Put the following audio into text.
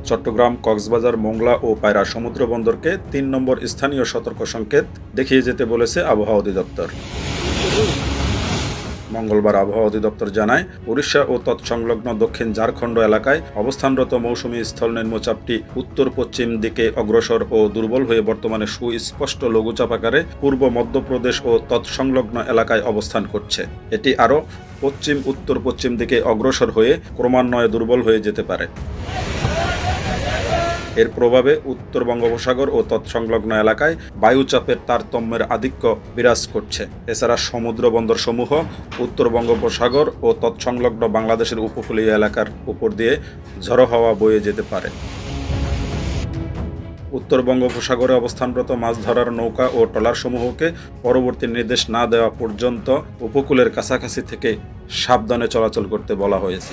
চট্টগ্রাম, কক্সবাজার, মোংলা ও পায়রা সমুদ্র বন্দরকে ৩ নম্বর স্থানীয় সতর্ক সংকেত দেখিয়ে যেতে বলেছে আবহাওয়া অধিদপ্তর। মঙ্গলবার আবহাওয়া অধিদপ্তর জানায়, উড়িষ্যা ও তৎসংলগ্ন দক্ষিণ ঝাড়খণ্ড এলাকায় অবস্থানরত মৌসুমী স্থল নিম্নচাপটি উত্তর পশ্চিম দিকে অগ্রসর ও দুর্বল হয়ে বর্তমানে সুস্পষ্ট লঘুচাপ আকারে পূর্ব মধ্যপ্রদেশ ও তৎসংলগ্ন এলাকায় অবস্থান করছে। এটি আরও পশ্চিম উত্তর পশ্চিম দিকে অগ্রসর হয়ে ক্রমান্বয়ে দুর্বল হয়ে যেতে পারে। এর প্রভাবে উত্তর বঙ্গোপসাগর ও তৎসংলগ্ন এলাকায় বায়ুচাপের তারতম্যের আধিক্য বিরাজ করছে। এছাড়া সমুদ্র বন্দরসমূহ উত্তর বঙ্গোপসাগর ও তৎসংলগ্ন বাংলাদেশের উপকূলীয় এলাকার উপর দিয়ে ঝড়ো হাওয়া বয়ে যেতে পারে। উত্তর বঙ্গোপসাগরে অবস্থানরত মাছ ধরার নৌকা ও ট্রলারসমূহকে পরবর্তী নির্দেশ না দেওয়া পর্যন্ত উপকূলের কাছাকাছি থেকে সাবধানে চলাচল করতে বলা হয়েছে।